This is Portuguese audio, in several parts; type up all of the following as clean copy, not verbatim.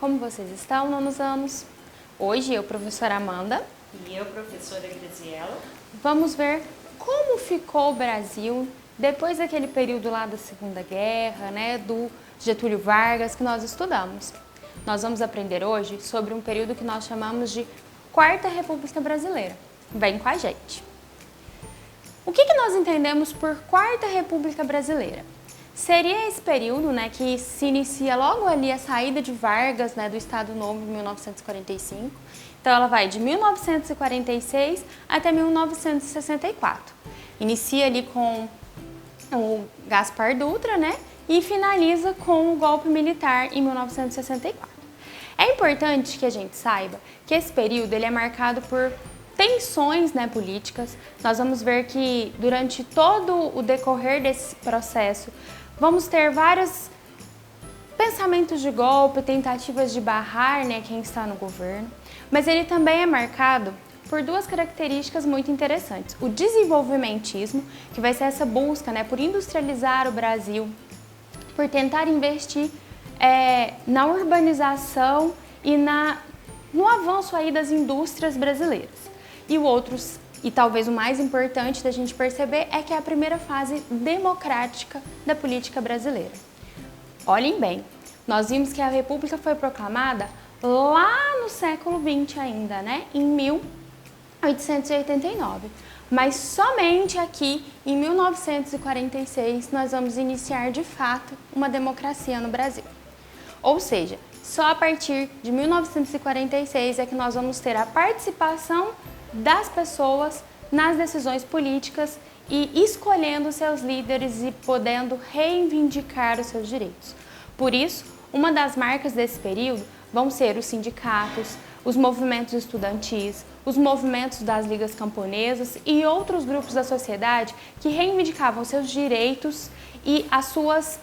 como vocês estão, nonos anos? Hoje eu, professora Amanda, e eu, professora Graziela, vamos ver como ficou o Brasil depois daquele período lá da Segunda Guerra, né, do Getúlio Vargas que nós estudamos. Nós vamos aprender hoje sobre um período que nós chamamos de Quarta República Brasileira. Vem com a gente! O que nós entendemos por Quarta República Brasileira? Seria esse período, né, que se inicia logo ali a saída de Vargas, né, do Estado Novo em 1945. Então ela vai de 1946 até 1964. Inicia ali com o Gaspar Dutra, né, e finaliza com o golpe militar em 1964. É importante que a gente saiba que esse período ele é marcado por tensões, né, políticas. Nós vamos ver que durante todo o decorrer desse processo vamos ter vários pensamentos de golpe, tentativas de barrar, né, quem está no governo, mas ele também é marcado por duas características muito interessantes. O desenvolvimentismo, que vai ser essa busca, né, por industrializar o Brasil, por tentar investir na urbanização e no avanço aí das indústrias brasileiras. E o outro, e talvez o mais importante da gente perceber, é que é a primeira fase democrática da política brasileira. Olhem bem, nós vimos que a República foi proclamada lá no século XX ainda, né? Em 1889. Mas somente aqui, em 1946, nós vamos iniciar de fato uma democracia no Brasil. Ou seja, só a partir de 1946 é que nós vamos ter a participação das pessoas nas decisões políticas e escolhendo seus líderes e podendo reivindicar os seus direitos. Por isso, uma das marcas desse período vão ser os sindicatos, os movimentos estudantis, os movimentos das ligas camponesas e outros grupos da sociedade que reivindicavam seus direitos e as suas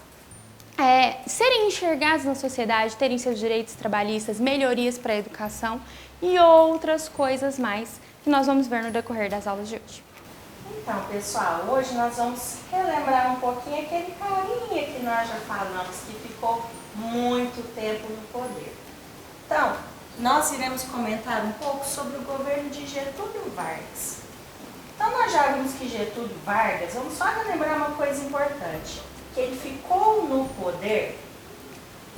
serem enxergados na sociedade, terem seus direitos trabalhistas, melhorias para a educação e outras coisas mais que nós vamos ver no decorrer das aulas de hoje. Então, pessoal, hoje nós vamos relembrar um pouquinho aquele carinha que nós já falamos, que ficou muito tempo no poder. Então, nós iremos comentar um pouco sobre o governo de Getúlio Vargas. Então, nós já vimos que Getúlio Vargas, vamos só relembrar uma coisa importante, que ele ficou no poder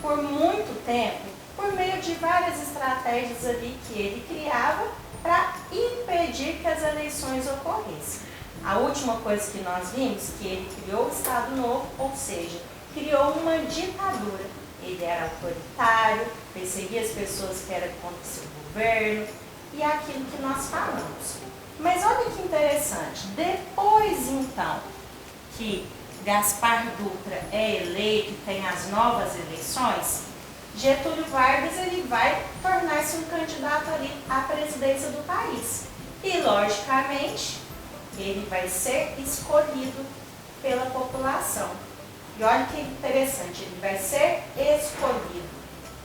por muito tempo, por meio de várias estratégias ali que ele criava para impedir que as eleições ocorressem. A última coisa que nós vimos, que ele criou o Estado Novo, ou seja, criou uma ditadura. Ele era autoritário, perseguia as pessoas que eram contra o seu governo e aquilo que nós falamos. Mas olha que interessante, depois então que Gaspar Dutra é eleito e tem as novas eleições, Getúlio Vargas ele vai tornar-se um candidato ali à presidência do país. E, logicamente, ele vai ser escolhido pela população. E olha que interessante, ele vai ser escolhido.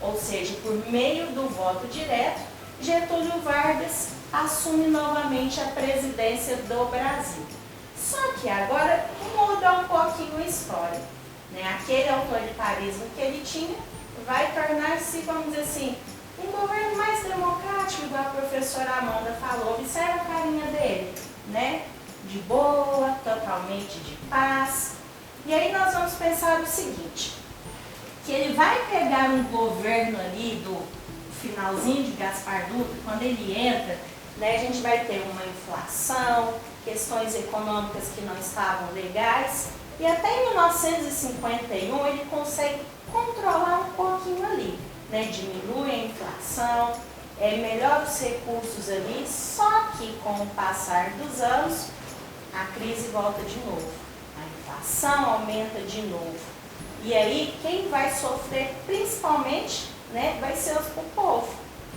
Ou seja, por meio do voto direto, Getúlio Vargas assume novamente a presidência do Brasil. Só que agora muda um pouquinho a história, né? Aquele autoritarismo que ele tinha vai tornar-se, vamos dizer assim, um governo mais democrático, igual a professora Amanda falou. Observa a carinha dele, né? De boa, totalmente de paz. E aí nós vamos pensar o seguinte, que ele vai pegar um governo ali do finalzinho de Gaspar Dutra, quando ele entra, né, a gente vai ter uma inflação, questões econômicas que não estavam legais, e até em 1951 ele consegue controlar um pouquinho ali, né, diminui a inflação, melhora os recursos ali, só que com o passar dos anos, a crise volta de novo, a inflação aumenta de novo, e aí quem vai sofrer principalmente, né, vai ser o povo,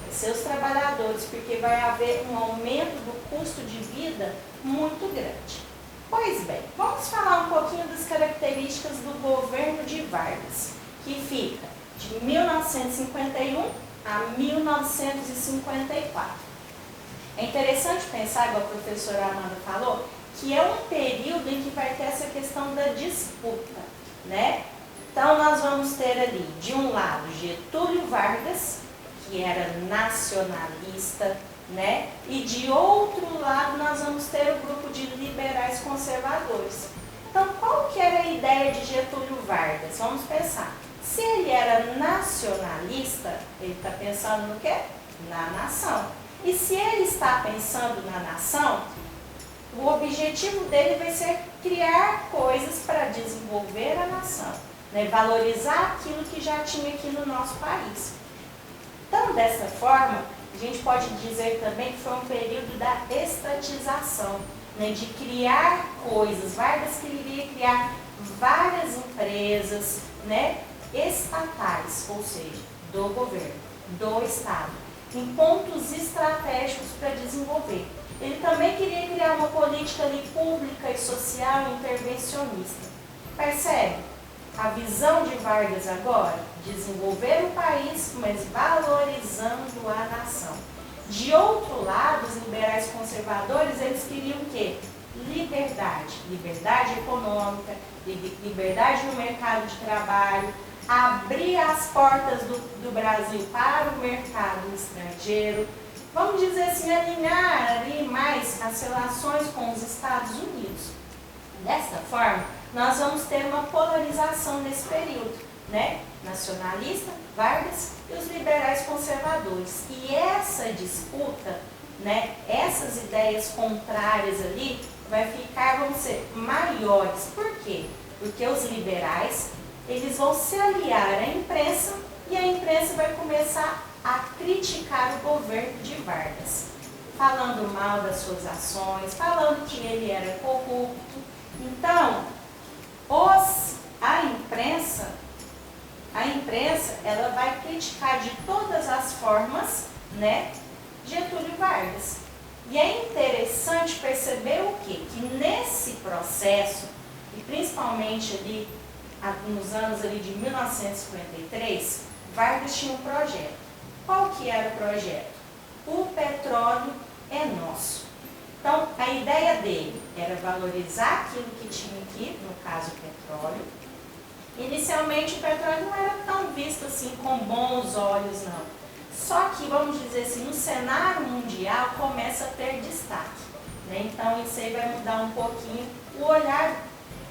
vai ser os trabalhadores, porque vai haver um aumento do custo de vida muito grande. Pois bem, vamos falar um pouquinho das características do governo de Vargas, que fica de 1951 a 1954. É interessante pensar, igual a professora Amanda falou, que é um período em que vai ter essa questão da disputa, né? Então, nós vamos ter ali, de um lado, Getúlio Vargas, que era nacionalista, né? E de outro lado, nós vamos ter o grupo de liberais conservadores. Então, qual que era a ideia de Getúlio Vargas? Vamos pensar. Se ele era nacionalista, ele está pensando no quê? Na nação. E se ele está pensando na nação, o objetivo dele vai ser criar coisas para desenvolver a nação, né? Valorizar aquilo que já tinha aqui no nosso país. Então, dessa forma, a gente pode dizer também que foi um período da estatização, né? De criar coisas. Vargas queria criar várias empresas, né? Estatais, ou seja, do governo, do Estado, em pontos estratégicos para desenvolver. Ele também queria criar uma política ali pública e social intervencionista. Percebe? A visão de Vargas agora, desenvolver o país, mas valorizando a nação. De outro lado, os liberais conservadores, eles queriam o quê? Liberdade. Liberdade econômica, liberdade no mercado de trabalho, abrir as portas do Brasil para o mercado estrangeiro, vamos dizer assim, alinhar ali mais as relações com os Estados Unidos. Dessa forma, nós vamos ter uma polarização nesse período, né? Nacionalista, Vargas e os liberais conservadores. E essa disputa, né? Essas ideias contrárias ali, vai ficar, vão ser maiores. Por quê? Porque os liberais, eles vão se aliar à imprensa e a imprensa vai começar a criticar o governo de Vargas, falando mal das suas ações, falando que ele era corrupto. Então, a imprensa, ela vai criticar de todas as formas, né, Getúlio Vargas. E é interessante perceber o quê? Que nesse processo, e principalmente ali nos anos ali de 1953, Vargas tinha um projeto. Qual que era o projeto? O petróleo é nosso. Então, a ideia dele era valorizar aquilo que tinha aqui, no caso o petróleo. Inicialmente, o petróleo não era tão visto assim com bons olhos, não. Só que, vamos dizer assim, no cenário mundial começa a ter destaque, né? Então, isso aí vai mudar um pouquinho o olhar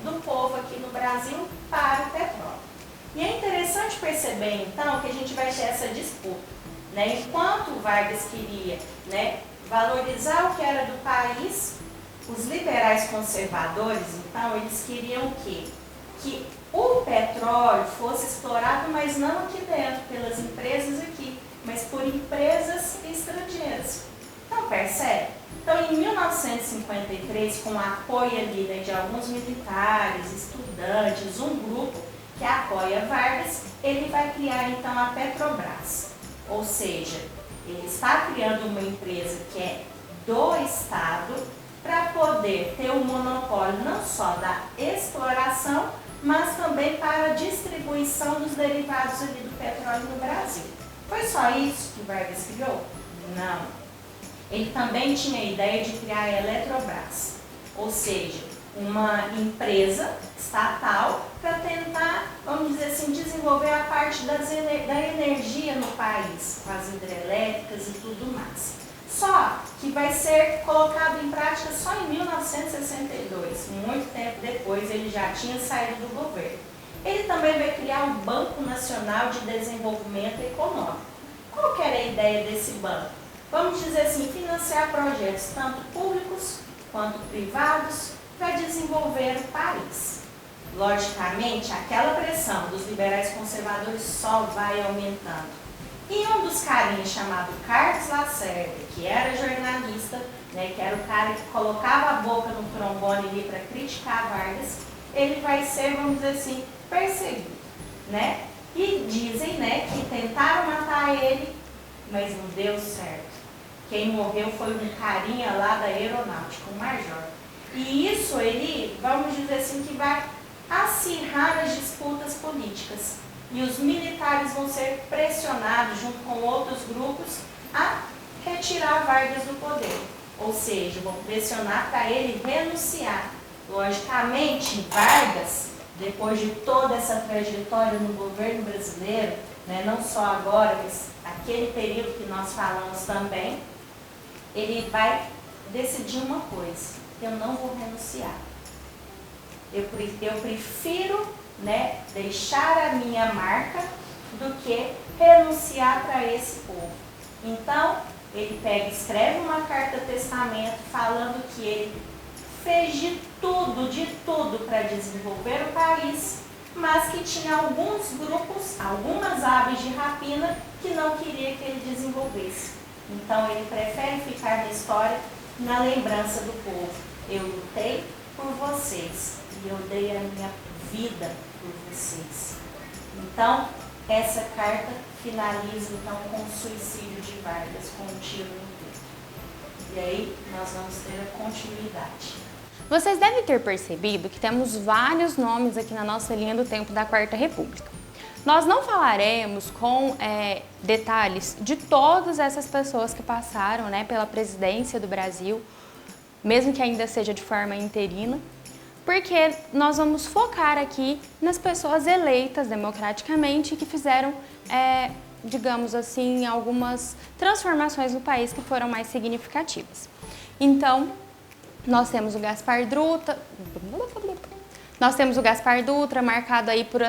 do povo aqui no Brasil para o petróleo. E é interessante perceber, então, que a gente vai ter essa disputa, né? Enquanto o Vargas queria, né, valorizar o que era do país, os liberais conservadores, então, eles queriam o quê? Que o petróleo fosse explorado, mas não aqui dentro, pelas empresas aqui, mas por empresas estrangeiras. Então, percebe? Então, em 1953, com o apoio ali, né, de alguns militares, estudantes, um grupo que apoia Vargas, ele vai criar, então, a Petrobras. Ou seja, ele está criando uma empresa que é do Estado para poder ter um monopólio não só da exploração, mas também para a distribuição dos derivados ali do petróleo no Brasil. Foi só isso que Vargas criou? Não. Ele também tinha a ideia de criar a Eletrobras, ou seja, uma empresa estatal para tentar, vamos dizer assim, desenvolver a parte da energia no país, com as hidrelétricas e tudo mais. Só que vai ser colocado em prática só em 1962, muito tempo depois ele já tinha saído do governo. Ele também vai criar o Banco Nacional de Desenvolvimento Econômico. Qual que era a ideia desse banco? Vamos dizer assim, financiar projetos tanto públicos quanto privados para desenvolver o país. Logicamente, aquela pressão dos liberais conservadores só vai aumentando. E um dos carinhas chamado Carlos Lacerda, que era jornalista, né, que era o cara que colocava a boca no trombone ali para criticar Vargas, ele vai ser, vamos dizer assim, perseguido, né? E dizem, né, que tentaram matar ele, mas não deu certo. Quem morreu foi um carinha lá da aeronáutica, um major. E isso ele, vamos dizer assim, que vai acirrar as disputas políticas. E os militares vão ser pressionados, junto com outros grupos, a retirar Vargas do poder. Ou seja, vão pressionar para ele renunciar. Logicamente, Vargas, depois de toda essa trajetória no governo brasileiro, né, não só agora, mas aquele período que nós falamos também, ele vai decidir uma coisa: eu não vou renunciar. Eu prefiro, né, deixar a minha marca do que renunciar para esse povo. Então, ele pega e escreve uma carta-testamento falando que ele fez de tudo para desenvolver o país, mas que tinha alguns grupos, algumas aves de rapina que não queria que ele desenvolvesse. Então, ele prefere ficar na história, na lembrança do povo. Eu lutei por vocês e eu dei a minha vida por vocês. Então, essa carta finaliza então com o suicídio de Vargas, com um tiro no peito. E aí nós vamos ter a continuidade. Vocês devem ter percebido que temos vários nomes aqui na nossa linha do tempo da Quarta República. Nós não falaremos com detalhes de todas essas pessoas que passaram, né, pela presidência do Brasil, mesmo que ainda seja de forma interina, porque nós vamos focar aqui nas pessoas eleitas democraticamente que fizeram, digamos assim, algumas transformações no país que foram mais significativas. Então, nós temos o Gaspar Dutra, marcado aí por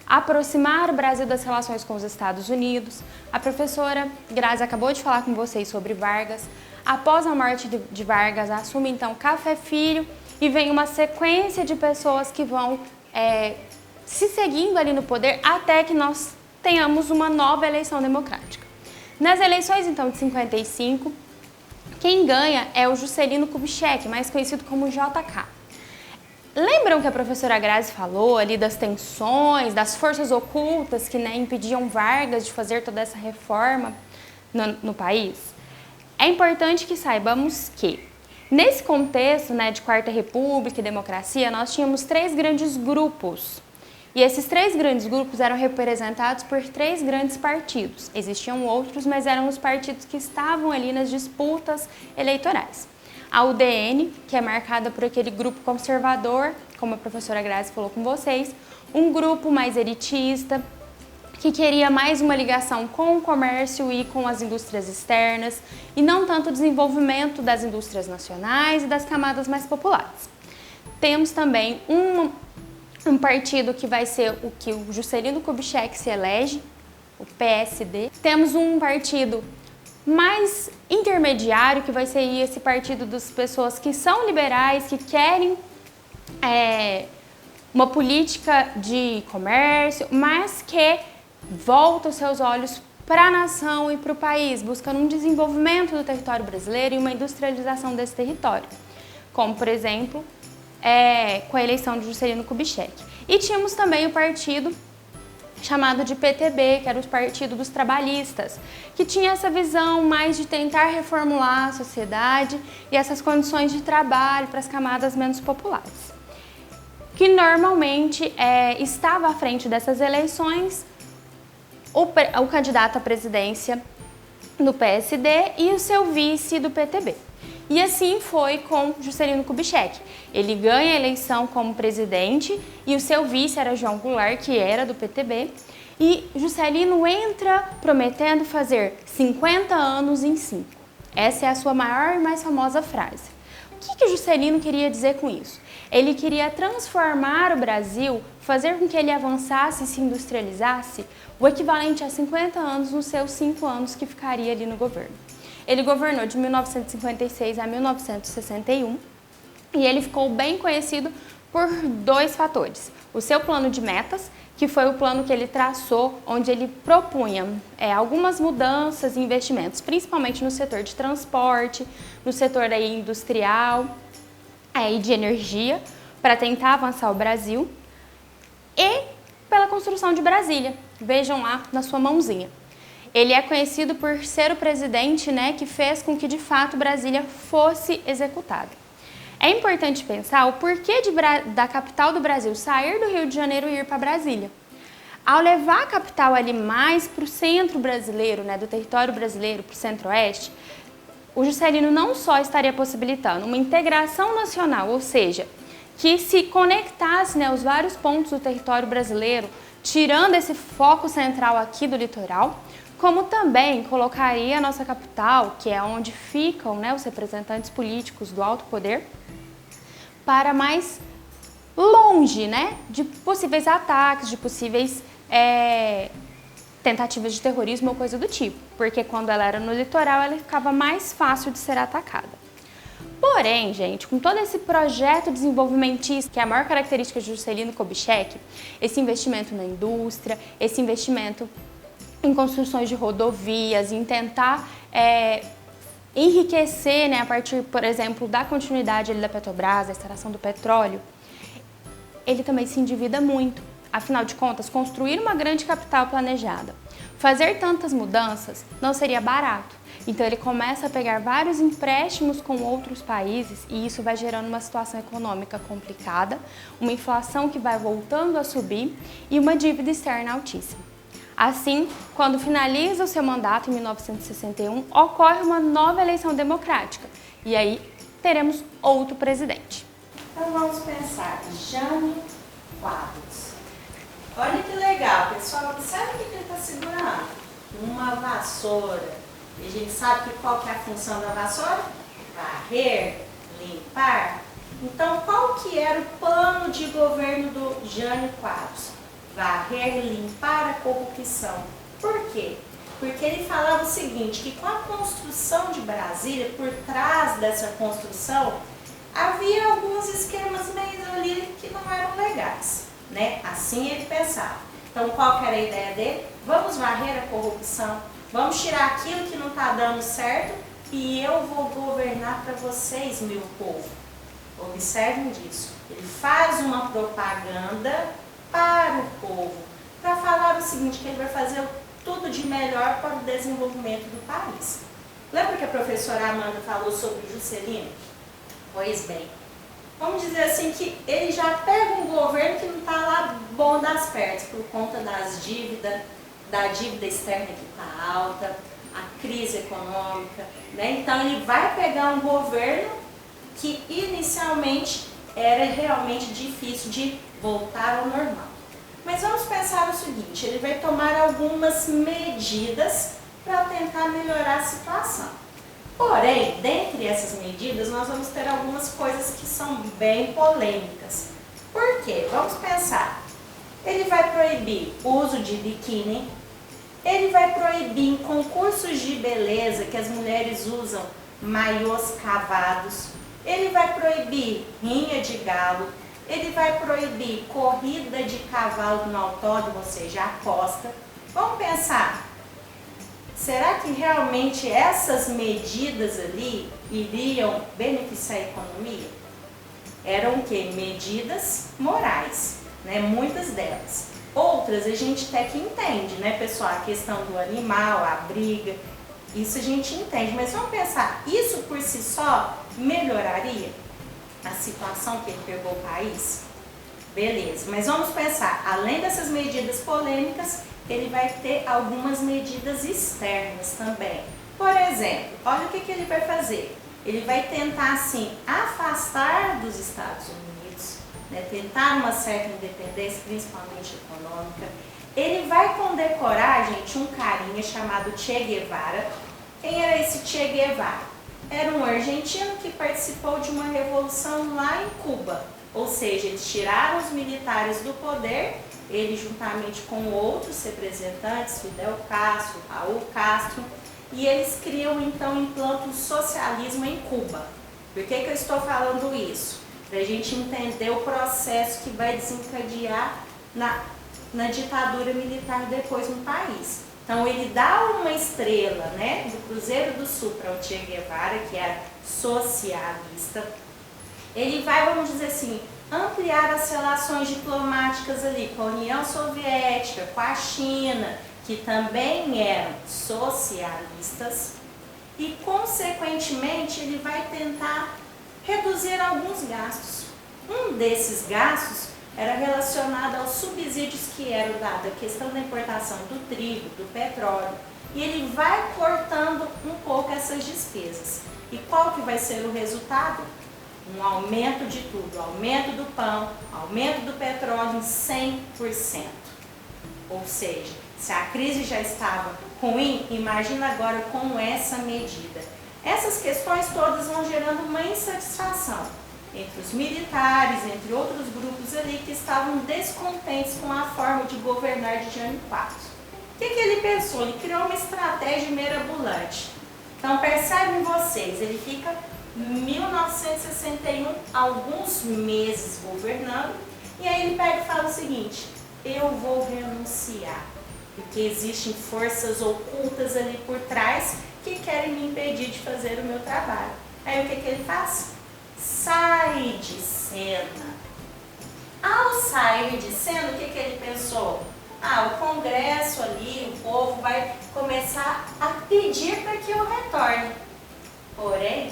aproximar o Brasil das relações com os Estados Unidos. A professora Grazi acabou de falar com vocês sobre Vargas. Após a morte de Vargas, assume então Café Filho e vem uma sequência de pessoas que vão se seguindo ali no poder até que nós tenhamos uma nova eleição democrática. Nas eleições então de 55, quem ganha é o Juscelino Kubitschek, mais conhecido como JK. Lembram que a professora Grazi falou ali das tensões, das forças ocultas que, né, impediam Vargas de fazer toda essa reforma no país? É importante que saibamos que, nesse contexto, né, de Quarta República e democracia, nós tínhamos 3 grandes grupos. E esses 3 grandes grupos eram representados por 3 grandes partidos. Existiam outros, mas eram os partidos que estavam ali nas disputas eleitorais. A UDN, que é marcada por aquele grupo conservador, como a professora Grazi falou com vocês, um grupo mais elitista, que queria mais uma ligação com o comércio e com as indústrias externas, e não tanto o desenvolvimento das indústrias nacionais e das camadas mais populares. Temos também um partido que vai ser o que o Juscelino Kubitschek se elege, o PSD. Temos um partido mais intermediário, que vai ser esse partido das pessoas que são liberais, que querem uma política de comércio, mas que volta os seus olhos para a nação e para o país, buscando um desenvolvimento do território brasileiro e uma industrialização desse território, como, por exemplo, com a eleição de Juscelino Kubitschek. E tínhamos também o partido chamado de PTB, que era o Partido dos Trabalhistas, que tinha essa visão mais de tentar reformular a sociedade e essas condições de trabalho para as camadas menos populares, que normalmente estava à frente dessas eleições o candidato à presidência do PSD e o seu vice do PTB. E assim foi com Juscelino Kubitschek. Ele ganha a eleição como presidente e o seu vice era João Goulart, que era do PTB. E Juscelino entra prometendo fazer 50 anos em 5. Essa é a sua maior e mais famosa frase. O que Juscelino queria dizer com isso? Ele queria transformar o Brasil, fazer com que ele avançasse e se industrializasse, o equivalente a 50 anos nos seus 5 anos que ficaria ali no governo. Ele governou de 1956 a 1961 e ele ficou bem conhecido por 2 fatores. O seu plano de metas, que foi o plano que ele traçou, onde ele propunha algumas mudanças e investimentos, principalmente no setor de transporte, no setor aí industrial e de energia, para tentar avançar o Brasil, e pela construção de Brasília. Vejam lá na sua mãozinha. Ele é conhecido por ser o presidente, né, que fez com que, de fato, Brasília fosse executada. É importante pensar o porquê da capital do Brasil sair do Rio de Janeiro e ir para Brasília. Ao levar a capital ali mais para o centro brasileiro, né, do território brasileiro, para o centro-oeste, o Juscelino não só estaria possibilitando uma integração nacional, ou seja, que se conectasse, né, os vários pontos do território brasileiro, tirando esse foco central aqui do litoral, como também colocaria a nossa capital, que é onde ficam, né, os representantes políticos do alto poder, para mais longe, né, de possíveis ataques, de possíveis tentativas de terrorismo ou coisa do tipo, porque quando ela era no litoral, ela ficava mais fácil de ser atacada. Porém, gente, com todo esse projeto desenvolvimentista, que é a maior característica de Juscelino Kubitschek, esse investimento na indústria, esse investimento em construções de rodovias, em tentar enriquecer, né, a partir, por exemplo, da continuidade ali da Petrobras, da extração do petróleo, ele também se endivida muito. Afinal de contas, construir uma grande capital planejada, fazer tantas mudanças não seria barato. Então ele começa a pegar vários empréstimos com outros países e isso vai gerando uma situação econômica complicada, uma inflação que vai voltando a subir e uma dívida externa altíssima. Assim, quando finaliza o seu mandato em 1961, ocorre uma nova eleição democrática e aí teremos outro presidente. Então vamos pensar, Jânio Quadros. Olha que legal, pessoal, observe o que ele está segurando? Uma vassoura. E a gente sabe qual que é a função da vassoura? Varrer, limpar. Então, qual que era o plano de governo do Jânio Quadros? Varrer e limpar a corrupção. Por quê? Porque ele falava o seguinte, que com a construção de Brasília, por trás dessa construção, havia alguns esquemas meio ali que não eram legais, né? Assim ele pensava. Então, qual que era a ideia dele? Vamos varrer a corrupção, vamos tirar aquilo que não está dando certo e eu vou governar para vocês, meu povo. Observem disso. Ele faz uma propaganda para o povo, para falar o seguinte, que ele vai fazer tudo de melhor para o desenvolvimento do país. Lembra que a professora Amanda falou sobre o Juscelino? Pois bem, vamos dizer assim que ele já pega um governo que não está lá bom das pernas, por conta das dívidas, da dívida externa que está alta, a crise econômica, né? Então ele vai pegar um governo que inicialmente era realmente difícil de voltar ao normal. Mas vamos pensar o seguinte, ele vai tomar algumas medidas para tentar melhorar a situação. Porém, dentre essas medidas, nós vamos ter algumas coisas que são bem polêmicas. Por quê? Vamos pensar. Ele vai proibir o uso de biquíni, ele vai proibir em concursos de beleza que as mulheres usam maiôs cavados, ele vai proibir rinha de galo, ele vai proibir corrida de cavalo no autódromo, ou seja, aposta. Vamos pensar. Será que realmente essas medidas ali iriam beneficiar a economia? Eram o quê? Medidas morais, né? Muitas delas. Outras a gente até que entende, né, pessoal? A questão do animal, a briga, isso a gente entende. Mas vamos pensar, isso por si só melhoraria a situação que ele pegou o país? Beleza, mas vamos pensar, além dessas medidas polêmicas, ele vai ter algumas medidas externas também. Por exemplo, olha o que ele vai fazer. Ele vai tentar, assim, afastar dos Estados Unidos, né, tentar uma certa independência, principalmente econômica. Ele vai condecorar, gente, um carinha chamado Che Guevara. Quem era esse Che Guevara? Era um argentino que participou de uma revolução lá em Cuba. Ou seja, eles tiraram os militares do poder, ele juntamente com outros representantes, Fidel Castro, Raul Castro, e eles criam então, implantam o socialismo em Cuba. Por que eu estou falando isso? Para a gente entender o processo que vai desencadear na ditadura militar depois no país. Então ele dá uma estrela, né, do Cruzeiro do Sul para o Che Guevara, que era socialista. Ele vai, vamos dizer assim, ampliar as relações diplomáticas ali com a União Soviética, com a China, que também eram socialistas, e consequentemente ele vai tentar reduzir alguns gastos. Um desses gastos era relacionado aos subsídios que eram dados, a questão da importação do trigo, do petróleo, e ele vai cortando um pouco essas despesas. E qual que vai ser o resultado? um aumento de tudo, aumento do pão, aumento do petróleo em 100%. Ou seja, se a crise já estava ruim, imagina agora com essa medida. Essas questões todas vão gerando uma insatisfação entre os militares, entre outros grupos ali que estavam descontentes com a forma de governar de Jânio Quadros. O que ele pensou? Ele criou uma estratégia mirabolante. Então percebem vocês, ele fica 1961, alguns meses governando, e aí ele pega e fala o seguinte: eu vou renunciar, porque existem forças ocultas ali por trás que querem me impedir de fazer o meu trabalho. Aí o que ele faz? Sai de cena. Ao sair de cena, o que ele pensou? O Congresso ali, o povo vai começar a pedir para que eu retorne. Porém,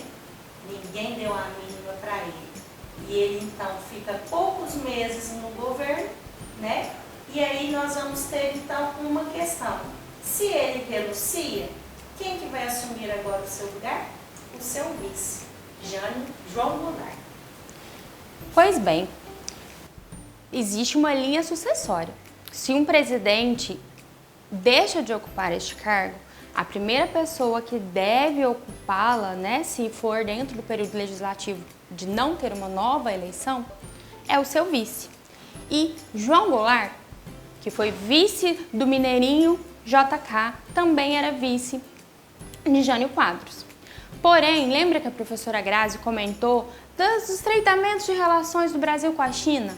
ninguém deu a mínima para ele. E ele então fica poucos meses no governo, né? E aí nós vamos ter então uma questão. Se ele renuncia, quem que vai assumir agora o seu lugar? O seu vice, João Goulart. Pois bem, existe uma linha sucessória. Se um presidente deixa de ocupar este cargo, a primeira pessoa que deve ocupá-la, né, se for dentro do período legislativo de não ter uma nova eleição, é o seu vice. E João Goulart, que foi vice do mineirinho JK, também era vice de Jânio Quadros. Porém, lembra que a professora Grazi comentou dos estreitamentos de relações do Brasil com a China?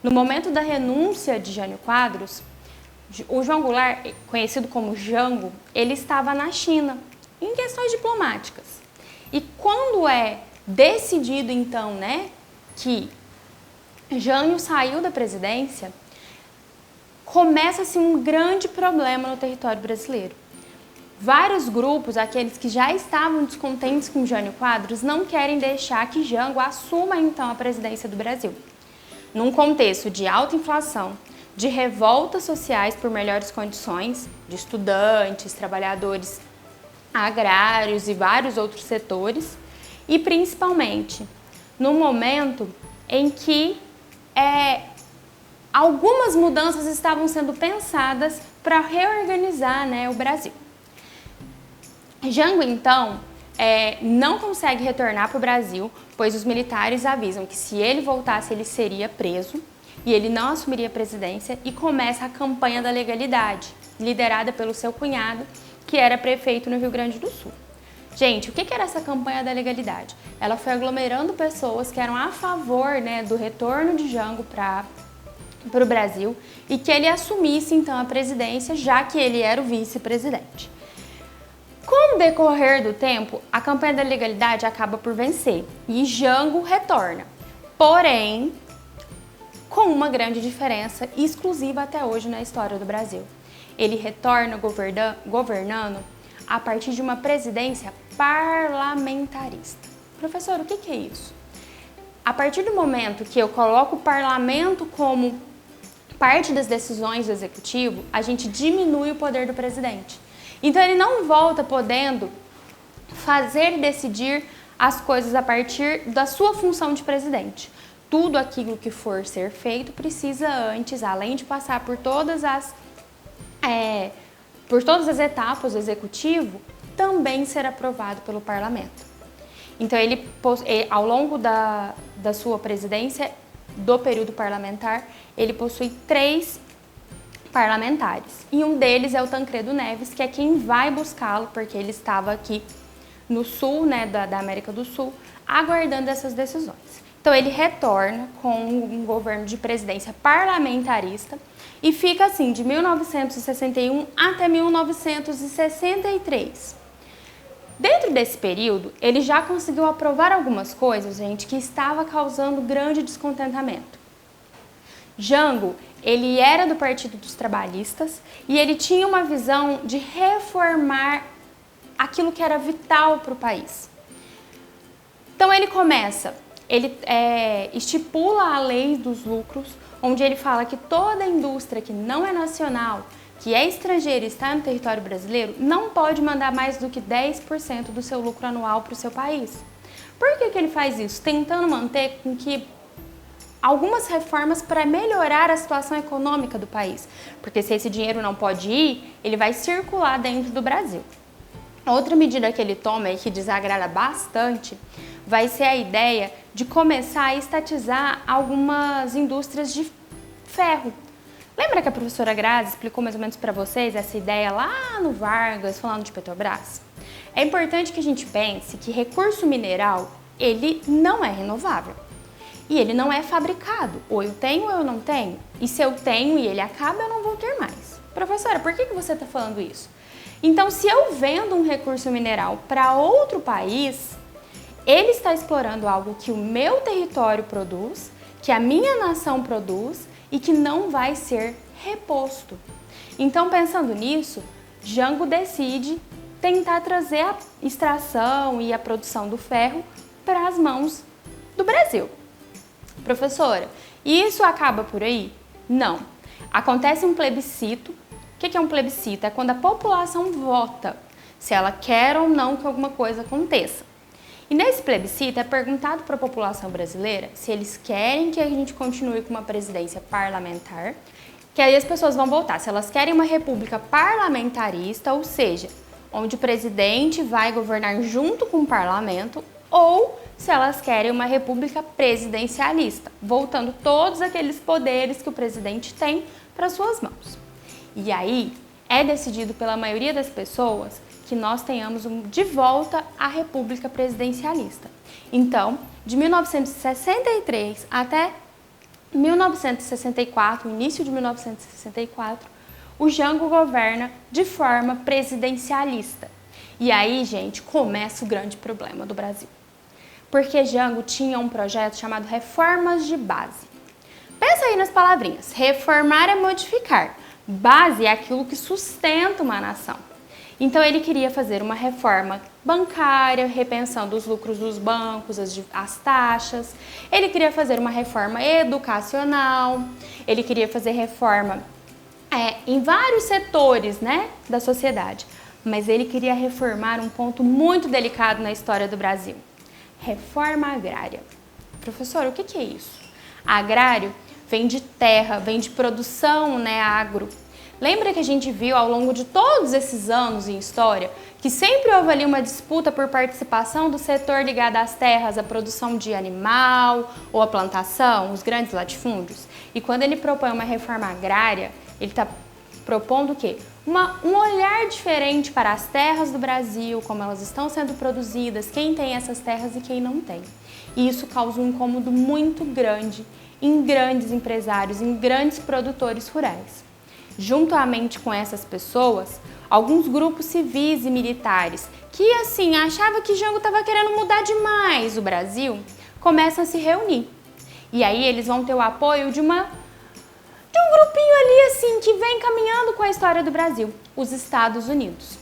No momento da renúncia de Jânio Quadros, o João Goulart, conhecido como Jango, ele estava na China, em questões diplomáticas. E quando é decidido, então, né, que Jânio saiu da presidência, começa-se um grande problema no território brasileiro. Vários grupos, aqueles que já estavam descontentes com Jânio Quadros, não querem deixar que Jango assuma, então, a presidência do Brasil. Num contexto de alta inflação, de revoltas sociais por melhores condições, de estudantes, trabalhadores agrários e vários outros setores, e principalmente no momento em que algumas mudanças estavam sendo pensadas para reorganizar, né, o Brasil. Jango, então, não consegue retornar para o Brasil, pois os militares avisam que se ele voltasse, ele seria preso e ele não assumiria a presidência, e começa a campanha da legalidade, liderada pelo seu cunhado, que era prefeito no Rio Grande do Sul. Gente, o que era essa campanha da legalidade? Ela foi aglomerando pessoas que eram a favor, né, do retorno de Jango para o Brasil e que ele assumisse, então, a presidência, já que ele era o vice-presidente. Com o decorrer do tempo, a campanha da legalidade acaba por vencer e Jango retorna, porém com uma grande diferença exclusiva até hoje na história do Brasil. Ele retorna governando a partir de uma presidência parlamentarista. Professor, o que é isso? A partir do momento que eu coloco o parlamento como parte das decisões do executivo, a gente diminui o poder do presidente. Então ele não volta podendo decidir as coisas a partir da sua função de presidente. Tudo aquilo que for ser feito precisa antes, além de passar por todas as etapas do executivo, também ser aprovado pelo parlamento. Então ele, ao longo da sua presidência, do período parlamentar, ele possui 3 parlamentares. E um deles é o Tancredo Neves, que é quem vai buscá-lo, porque ele estava aqui no sul, né, da América do Sul, aguardando essas decisões. Então ele retorna com um governo de presidência parlamentarista e fica assim de 1961 até 1963. Dentro desse período, ele já conseguiu aprovar algumas coisas, gente, que estava causando grande descontentamento. Jango, ele era do Partido dos Trabalhistas e ele tinha uma visão de reformar aquilo que era vital para o país. Então ele estipula a lei dos lucros, onde ele fala que toda indústria que não é nacional, que é estrangeira e está no território brasileiro, não pode mandar mais do que 10% do seu lucro anual para o seu país. Por que ele faz isso? Tentando manter com que algumas reformas para melhorar a situação econômica do país. Porque se esse dinheiro não pode ir, ele vai circular dentro do Brasil. Outra medida que ele toma e que desagrada bastante vai ser a ideia de começar a estatizar algumas indústrias de ferro. Lembra que a professora Grazi explicou mais ou menos para vocês essa ideia lá no Vargas, falando de Petrobras? É importante que a gente pense que recurso mineral, ele não é renovável. E ele não é fabricado. Ou eu tenho ou eu não tenho. E se eu tenho e ele acaba, eu não vou ter mais. Professora, por que você está falando isso? Então, se eu vendo um recurso mineral para outro país, ele está explorando algo que o meu território produz, que a minha nação produz e que não vai ser reposto. Então, pensando nisso, Jango decide tentar trazer a extração e a produção do ferro para as mãos do Brasil. Professora, e isso acaba por aí? Não. Acontece um plebiscito. O que é um plebiscito? É quando a população vota se ela quer ou não que alguma coisa aconteça. E nesse plebiscito é perguntado para a população brasileira se eles querem que a gente continue com uma presidência parlamentar, que aí as pessoas vão votar se elas querem uma república parlamentarista, ou seja, onde o presidente vai governar junto com o parlamento, ou se elas querem uma república presidencialista, voltando todos aqueles poderes que o presidente tem para suas mãos. E aí é decidido pela maioria das pessoas que nós tenhamos de volta a república presidencialista. Então, de 1963 até 1964, início de 1964, o Jango governa de forma presidencialista. E aí, gente, começa o grande problema do Brasil. Porque Jango tinha um projeto chamado Reformas de Base. Pensa aí nas palavrinhas. Reformar é modificar. Base é aquilo que sustenta uma nação. Então ele queria fazer uma reforma bancária, repensando os lucros dos bancos, as taxas. Ele queria fazer uma reforma educacional. Ele queria fazer reforma em vários setores, né, da sociedade. Mas ele queria reformar um ponto muito delicado na história do Brasil. Reforma agrária. Professor, o que é isso? Agrário vem de terra, vem de produção, né, agro. Lembra que a gente viu ao longo de todos esses anos em história que sempre houve ali uma disputa por participação do setor ligado às terras, à produção de animal ou à plantação, os grandes latifúndios? E quando ele propõe uma reforma agrária, ele está propondo o quê? Um olhar diferente para as terras do Brasil, como elas estão sendo produzidas, quem tem essas terras e quem não tem. E isso causa um incômodo muito grande em grandes empresários, em grandes produtores rurais. Juntamente com essas pessoas, alguns grupos civis e militares que, assim, achavam que Jango estava querendo mudar demais o Brasil, começam a se reunir. E aí eles vão ter o apoio de um grupinho ali, assim, que vem caminhando com a história do Brasil, os Estados Unidos.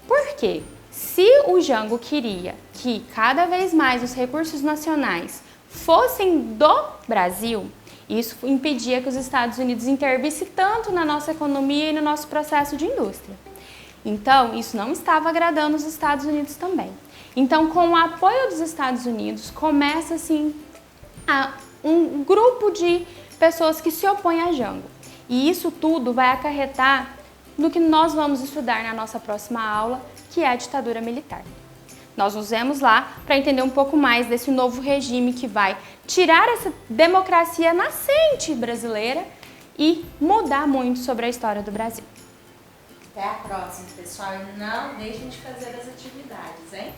Por quê? Se o Jango queria que cada vez mais os recursos nacionais fossem do Brasil, isso impedia que os Estados Unidos intervissem tanto na nossa economia e no nosso processo de indústria. Então, isso não estava agradando os Estados Unidos também. Então, com o apoio dos Estados Unidos, começa assim um grupo de pessoas que se opõem a Jango. E isso tudo vai acarretar no que nós vamos estudar na nossa próxima aula, que é a ditadura militar. Nós nos vemos lá para entender um pouco mais desse novo regime que vai tirar essa democracia nascente brasileira e mudar muito sobre a história do Brasil. Até a próxima, pessoal. E não deixem de fazer as atividades, hein?